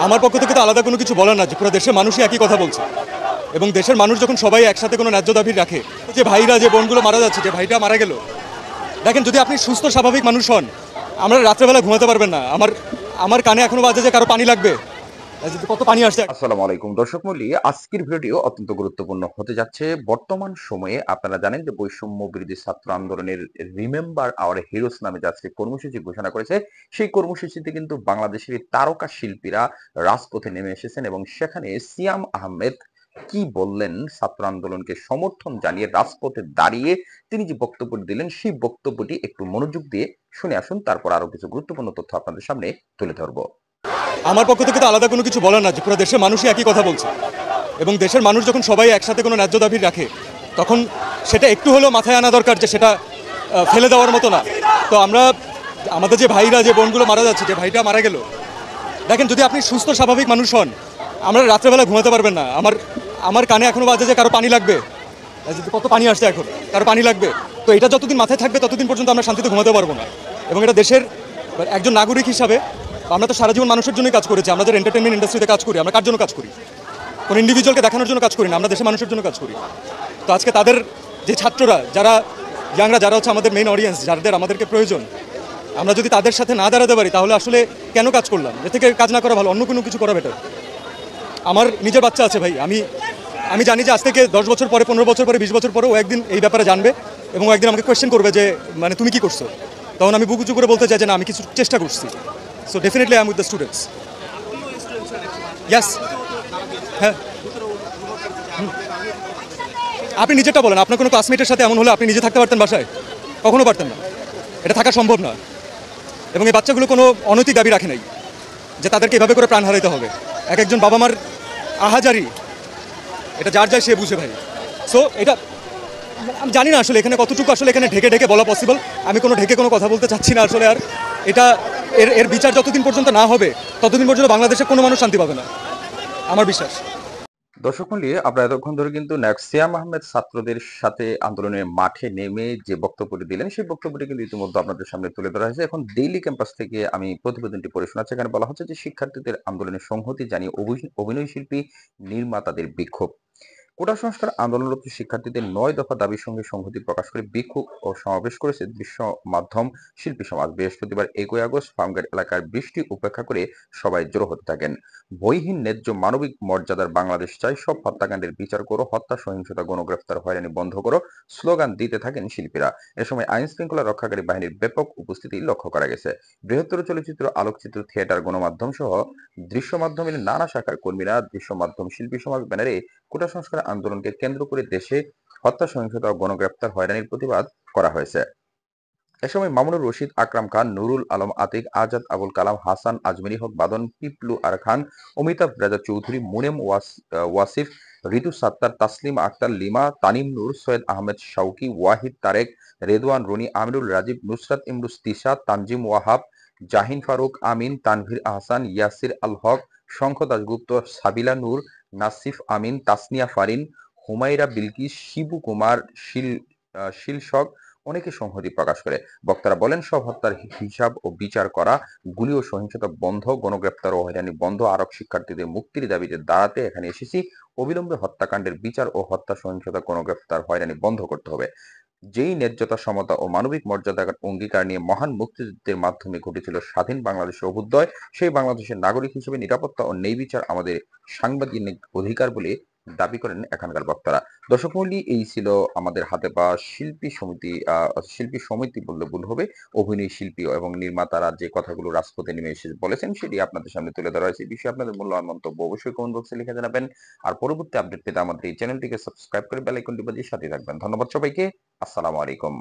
আমার পক্ষ থেকে তো আলাদা কোনো কিছু বলার না, যে পুরো দেশের মানুষই একই কথা বলছে। এবং দেশের মানুষ যখন সবাই একসাথে কোনো ন্যায্য দাবি রাখে, যে ভাইরা যে বোনগুলো মারা যাচ্ছে, যে ভাইটা মারা গেল, দেখেন যদি আপনি সুস্থ স্বাভাবিক মানুষ হন, আমরা রাত্রেবেলা ঘুমাতে পারবেন না। আমার আমার কানে এখনো বাজে যে কারো পানি লাগবে, কত পানি আসছে। আসসালামু আলাইকুম দর্শক মণ্ডলী, আজকের ভিডিও অত্যন্ত গুরুত্বপূর্ণ হতে যাচ্ছে। বর্তমান সময়ে আপনারা জানেন যে বৈষম্য বিরোধী ছাত্র আন্দোলনের রিমেম্বার আওয়ার হিরোস নামে যে আজকে কর্মসূচি ঘোষণা করেছে, সেই কর্মসূচিতে কিন্তু বাংলাদেশের তারকা শিল্পীরা রাজপথে নেমে এসেছেন এবং সেখানে সিয়াম আহমেদ কি বললেন, ছাত্র আন্দোলনকে সমর্থন জানিয়ে রাজপথে দাঁড়িয়ে তিনি যে বক্তব্য দিলেন, সেই বক্তব্যটি একটু মনোযোগ দিয়ে শুনে আসুন। তারপর আরো কিছু গুরুত্বপূর্ণ তথ্য আপনাদের সামনে তুলে ধরবো। আমার পক্ষ থেকে তো আলাদা কোনো কিছু বলার না, যে পুরো দেশের মানুষই একই কথা বলছে। এবং দেশের মানুষ যখন সবাই একসাথে কোনো ন্যায্য দাবি রাখে, তখন সেটা একটু হলেও মাথায় আনা দরকার যে সেটা ফেলে দেওয়ার মতো না। তো আমরা আমাদের যে ভাইরা যে বোনগুলো মারা যাচ্ছে, যে ভাইটা মারা গেল, দেখেন যদি আপনি সুস্থ স্বাভাবিক মানুষ হন, আমরা রাত্রেবেলা ঘুমাতে পারবেন না। আমার কানে এখনো বাজে যে কারো পানি লাগবে, কত পানি আসছে এখন, কারো পানি লাগবে। তো এটা যতদিন মাথায় থাকবে ততদিন পর্যন্ত আমরা শান্তিতে ঘুমাতে পারবো না। এবং এটা দেশের একজন নাগরিক হিসাবে আমরা তো সারা জীবন মানুষের জন্যই কাজ করেছি। আমরা যারা এন্টারটেনমেন্ট ইন্ডাস্ট্রিতে কাজ করি, আমরা কার জন্য কাজ করি? কোনো ইন্ডিভিজুয়ালকে দেখানোর জন্য কাজ করি না, আমরা দেশের মানুষের জন্য কাজ করি। তো আজকে তাদের যে ছাত্ররা, যারা ইয়াংরা, যারা হচ্ছে আমাদের মেইন অডিয়েন্স, যাদের আমাদেরকে প্রয়োজন, আমরা যদি তাদের সাথে না দাঁড়াতে পারি, তাহলে আসলে কেন কাজ করলাম? এর থেকে কাজ না করা ভালো, অন্য কোনো কিছু করা বেটার। আমার নিজের বাচ্চা আছে ভাই, আমি জানি যে আজ থেকে 10 বছর পরে, 15 বছর পরে, 20 বছর পরে ও একদিন এই ব্যাপারে জানবে এবং ও একদিন আমাকে কোয়েশ্চেন করবে যে মানে তুমি কি করছো। তখন আমি বুক উঁচু করে বলতে চাই যে না, আমি কিছু চেষ্টা করছি। So definitely I am with the students. Yes, হ্যাঁ। আপনি নিজেরটা বলেন, আপনার কোনো ক্লাসমেটের সাথে এমন হলে আপনি নিজে থাকতে পারতেন বাসায়? কখনো পারতেন না, এটা থাকা সম্ভব না। এবং এই বাচ্চাগুলো কোনো অনৈতিক দাবি রাখে নাই যে তাদেরকে এভাবে করে প্রাণ হারাইতে হবে। এক একজন বাবা মার আহাজারি, এটা যার যায় সে বুঝে ভাই। সো এটা আমি জানি না আসলে এখানে কতটুকু আসলে এখানে ঢেকে ঢেকে বলা পসিবল। আমি কোনো ঢেকে কোনো কথা বলতে চাচ্ছি না আসলে। আর এটা এর এর বিচার যতদিন পর্যন্ত না হবে, ততদিন পর্যন্ত বাংলাদেশের কোনো মানুষ শান্তি পাবে না, আমার বিশ্বাস। দর্শক মণ্ডলী, আমরা এতক্ষণ ধরে কিন্তু সিয়াম আহমেদ ছাত্রদের সাথে আন্দোলনের মাঠে নেমে যে বক্তব্যটি দিলেন, সেই বক্তব্যটি কিন্তু ইতিমধ্যে আপনাদের সামনে তুলে ধরা হয়েছে। এখন ডেইলি ক্যাম্পাস থেকে আমি প্রতিবেদনটি পড়ে শোনাচ্ছি। এখানে বলা হচ্ছে যে শিক্ষার্থীদের আন্দোলনের সংহতি জানিয়ে অভিনয় শিল্পী নির্মাতাদের বিক্ষোভ। কোটা সংস্কার আন্দোলনরত শিক্ষার্থীদের 9 দফা দাবির সঙ্গে সংহতি প্রকাশ করে বিক্ষোভ ও সমাবেশ করেছে বিশ্ব মাধ্যম শিল্পী সমাজ। বৃহস্পতিবার 1 আগস্ট ফার্মগেট এলাকার বৃষ্টি উপেক্ষা করে সবাই জড়ো হতে থাকেন। বইহীন ন্যায্য মানবিক মর্যাদার বাংলাদেশ চাই, সব হত্যাকাণ্ডের বিচার করো, হত্যা, সহিংসতা, গণগ্রেফতার, হয়রানি বন্ধ করো স্লোগান দিতে থাকেন শিল্পীরা। এ সময় আইন শৃঙ্খলা রক্ষাকারী বাহিনীর ব্যাপক উপস্থিতি লক্ষ্য করা গেছে। বৃহত্তর চলচ্চিত্র, আলোকচিত্র, থিয়েটার, গণমাধ্যম সহ দৃশ্য মাধ্যমের নানা শাখার কর্মীরা দৃশ্য মাধ্যম শিল্পী সমাজ ব্যানারে কোটা সংস্কার আন্দোলনকে কেন্দ্র করে দেশে হত্যা, সহিংসতা ও গণগ্রেফতার, হয়রানির প্রতিবাদ করা হয়েছে। এ সময় মামুনুর রশিদ, আকরাম খান, নুরুল আলম আতিক, আজাদ, আবুল কালাম, হাসান, আজমেরি হক, বাদন, পিপলু আর খান, অমিতাভ রেজা চৌধুরী, মুনেম ওয়াসিফ, ঋতু সাত্তার, তাসলিম আক্তার, লিমা, তানিম নূর, সৈয়দ আহমেদ শাউকি, ওয়াহিদ তারেক, রেদওয়ান রনি, আমিরুল রাজীব, নুসরাত ইমরুজ তিশা, তানজিম ওয়াহাব, জাহিন ফারুক, আমিন, তানভীর আহসান, ইয়াসির আল হক, শঙ্খ দাশগুপ্ত, সাবিলা নূর, নাসিফ আমিন, তাসনিয়া ফারিন, হুমাইরা বিলকিস, শিবু কুমার, শিলশক অনেকে সংহতি প্রকাশ করে। বক্তারা বলেন, সব হত্যার হিসাব ও বিচার করা, গুলি ও সহিংসতা বন্ধ, গণগ্রেফতার ও হয়রানি বন্ধ, আরব শিক্ষার্থীদের মুক্তির দাবিতে দাঁড়াতে এখানে এসেছি। অবিলম্বে হত্যাকাণ্ডের বিচার ও হত্যা, সহিংসতা, গণগ্রেফতার, হয়রানি বন্ধ করতে হবে। যেই ন্যায্যতা, সমতা ও মানবিক মর্যাদার অঙ্গীকার নিয়ে মহান মুক্তিযুদ্ধের মাধ্যমে ঘটেছিল স্বাধীন বাংলাদেশের অভ্যুদয়, সেই বাংলাদেশের নাগরিক হিসেবে নিরাপত্তা ও ন্যায় বিচার আমাদের সাংবিধানিক অধিকার বলে দাবি করেন এখানকার বক্তারা। দর্শক মণ্ডলী, এই ছিল আমাদের হাতে পাওয়া শিল্পী সমিতি বললে ভুল হবে, অভিনয় শিল্পী এবং নির্মাতারা যে কথাগুলো রাজপথে নেমে এসে বলেছেন, সেটি আপনাদের সামনে তুলে ধরা হয়েছে। এই বিষয়ে আপনাদের মূল্যবান মন্তব্য অবশ্যই কমেন্ট বক্সে লিখে জানাবেন। আর পরবর্তী আপডেট পেতে আমাদের এই চ্যানেলটিকে সাবস্ক্রাইব করে বেল আইকনটি বাজিয়ে সাথে থাকবেন। ধন্যবাদ সবাইকে। আসসালামু আলাইকুম।